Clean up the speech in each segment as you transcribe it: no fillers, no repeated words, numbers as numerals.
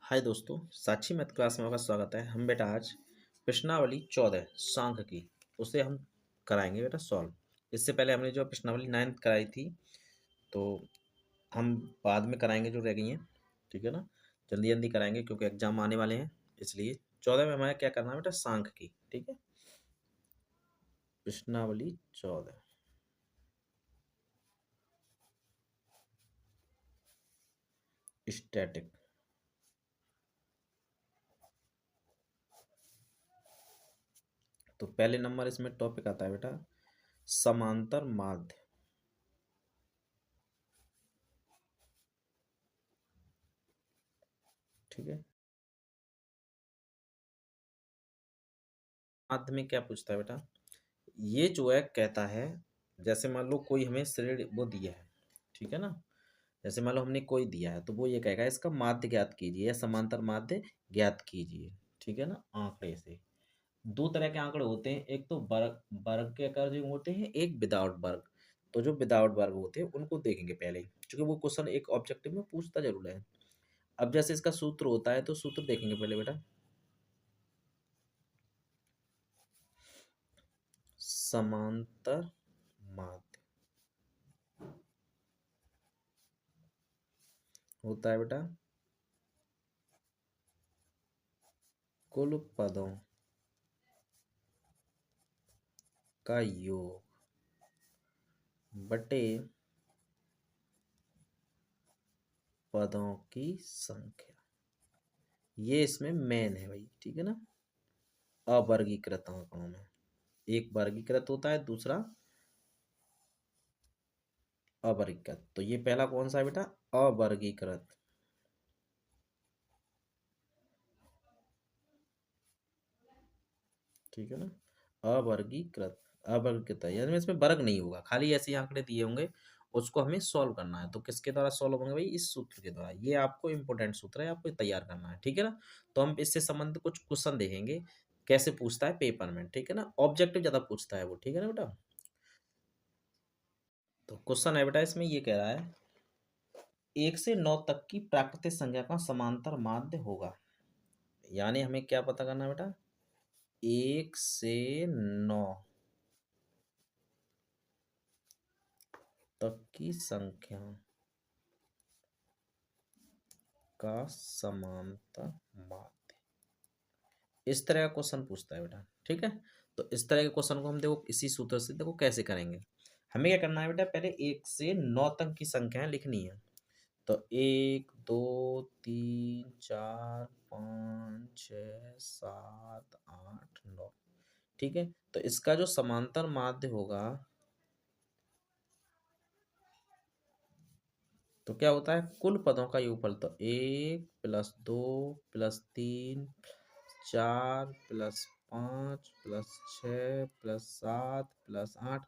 हाय दोस्तों, साक्षी math class में आपका स्वागत है। हम बेटा आज प्रश्नावली 14 सांख्य की उसे हम कराएंगे बेटा सॉल्व। इससे पहले हमने जो प्रश्नावली 9 कराई थी तो हम बाद में कराएंगे जो रह गई हैं, ठीक है ना। जल्दी जल्दी कराएंगे क्योंकि एग्जाम आने वाले हैं, इसलिए 14 में हमारे क्या करना है बेटा, सांख्य की। ठीक है, प्रश्नावली 14 स्टैटिक। तो पहले नंबर इसमें टॉपिक आता है बेटा समांतर माध्य। ठीक है, माध्य में क्या पूछता है बेटा, ये जो है कहता है जैसे मान लो कोई हमें श्रेणी वो दिया है, ठीक है ना। जैसे मान लो हमने कोई दिया है तो वो ये कहेगा इसका माध्य ज्ञात कीजिए या समांतर माध्य ज्ञात कीजिए, ठीक है ना। आंकड़े से दो तरह के आंकड़े होते हैं, एक तो वर्ग वर्ग के आकार जो होते हैं, एक विदाउट वर्ग। तो जो विदाउट वर्ग होते हैं उनको देखेंगे पहले, क्योंकि वो क्वेश्चन एक ऑब्जेक्टिव में पूछता जरूर है। अब जैसे इसका सूत्र होता है तो सूत्र देखेंगे पहले बेटा, समांतर माध्य होता है बेटा कुल पदों का योग बटे पदों की संख्या। ये इसमें मेन है भाई, ठीक है ना। अवर्गीकृत आंकड़ों में एक वर्गीकृत होता है, दूसरा अवर्गीकृत। तो ये पहला कौन सा है बेटा, अवर्गीकृत। ठीक है ना, अवर्गीकृत। अवर्गीकृत है यानी इसमें वर्ग नहीं होगा, खाली ऐसे ही आंकड़े दिए होंगे, उसको हमें सॉल्व करना है। तो किसके द्वारा सॉल्व होंगे भाई, इस सूत्र के द्वारा। ये आपको इंपॉर्टेंट सूत्र है, आपको तैयार करना है, ठीक है ना। तो हम इससे संबंधित कुछ क्वेश्चन देखेंगे कैसे पूछता है पेपर में, ठीक है ना। ऑब्जेक्टिव ज्यादा पूछता है वो, ठीक है ना बेटा। तो क्वेश्चन है बेटा इसमें ये कह रहा है 1 से 9 तक की प्राकृतिक संख्या का समांतर माध्य होगा। यानी हमें क्या पता करना है बेटा, 1 से 9 तक की संख्या का समांतर माध्य, इस तरह का क्वेश्चन पूछता है बेटा, ठीक है। तो इस तरह के क्वेश्चन को हम देखो इसी सूत्र से देखो कैसे करेंगे। हमें क्या करना है बेटा, पहले 1 से 9 तक की संख्याएं लिखनी है। तो 1 2 3 4 5 6 7 8 9, ठीक है। तो इसका जो समांतर माध्य होगा तो क्या होता है, कुल पदों का योगफल। तो 1 + 2 + 3 + 4 + 5 + 7 + 8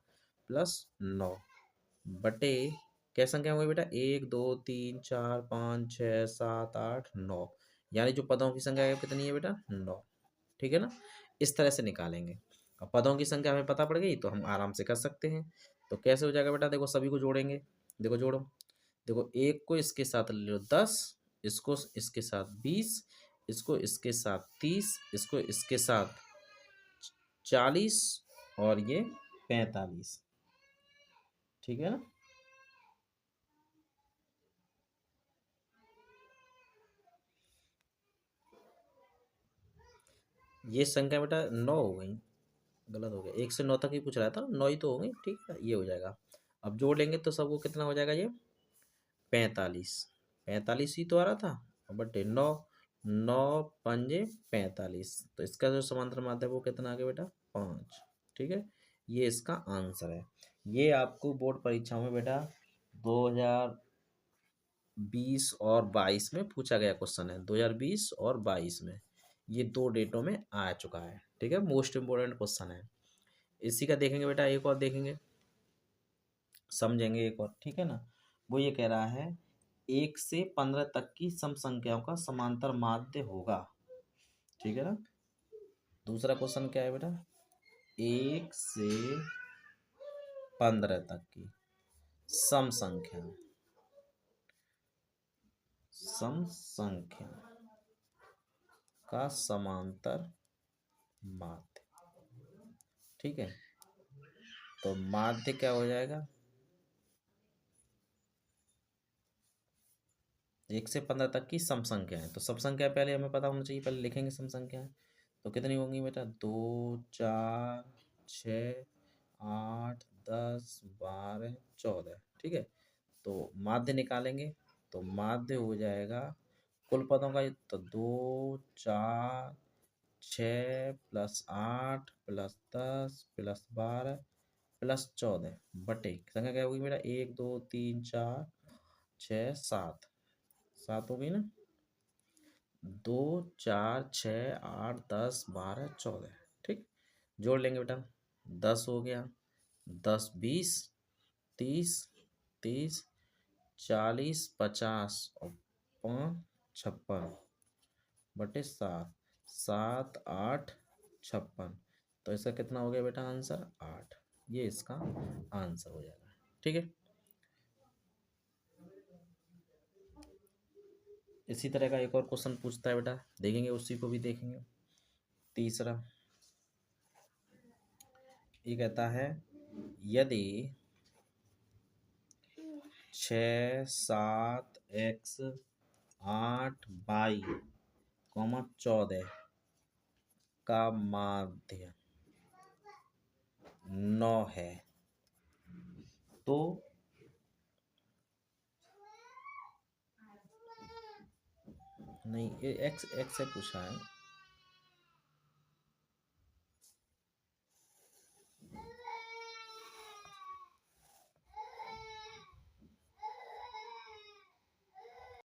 + 9 बटे क्या संख्या हुई बेटा, 1 2 3 4 5 6 7 8 9। यानी जो पदों की संख्या है कितनी है बेटा, 9, ठीक है ना। इस तरह से निकालेंगे। अब पदों की संख्या हमें पता पड़ गई तो हम आराम से कर सकते हैं। तो कैसे हो जाएगा बेटा, देखो सभी को जोड़ेंगे। देखो जोड़ो, देखो एक को इसके साथ ले लो 10, इसको इसके साथ 20, इसको इसके साथ 30, इसको इसके साथ 40 और ये 45, ठीक है ना। ये संख्या बेटा 9 हो गई, गलत हो गया, 1 से 9 तक ही पूछ रहा था, 9 ही तो हो गई, ठीक है। ये हो जाएगा, अब जोड़ लेंगे तो सबको कितना हो जाएगा, ये 45। 45 ही तो आ रहा था, बटे 9, 9 × 5 = 45। तो इसका जो समांतर माध्य है वो कितना आ गया बेटा, 5, ठीक है। ये इसका आंसर है। ये आपको बोर्ड परीक्षाओं में बेटा 2020 और 22 में पूछा गया क्वेश्चन है। 2020 और 22 में ये दो डेटों में आ चुका है, ठीक है। मोस्ट इंपोर्टेंट क्वेश्चन है। इसी का देखेंगे बेटा, एक और देखेंगे, समझेंगे एक और, ठीक है ना। वो ये कह रहा है 1 से 15 तक की सम संख्याओं का समांतर माध्य होगा, ठीक है ना। दूसरा क्वेश्चन क्या है बेटा, 1 से 15 तक की सम संख्या, सम संख्या का समांतर माध्य। ठीक है, तो माध्य क्या हो जाएगा, 1 से 15 तक की सम संख्या है। तो सम संख्या पहले हमें पता होना चाहिए, पहले लिखेंगे सम संख्या है। तो कितनी होंगी बेटा, 2 4 6 8 10 12 14। ठीक है, तो माध्य निकालेंगे, तो माध्य हो जाएगा कुल पदों का, तो 2 4 6 प्लस 8 प्लस 10 प्लस 12 प्लस 14 बटे संख्या क्या होगी मेरा, 1 2 3 4 6 7, 7 हो गई ना। 2 4 6 8 10 12 14। ठीक, जोड़ लेंगे बेटा, 10 हो गया, 10 20 30 30 40 50 और 5 56 बटे 7, 7 8 56। तो इसका कितना हो गया बेटा आंसर, 8। ये इसका आंसर हो जाएगा। ठीक है, इसी तरह का एक और क्वेश्चन पूछता है बेटा, देखेंगे उसी को भी देखेंगे। तीसरा ये कहता है, यदि 6 7 x 8 y 14 का माध्य 9 है, तो नहीं, ये x x से पूछा है,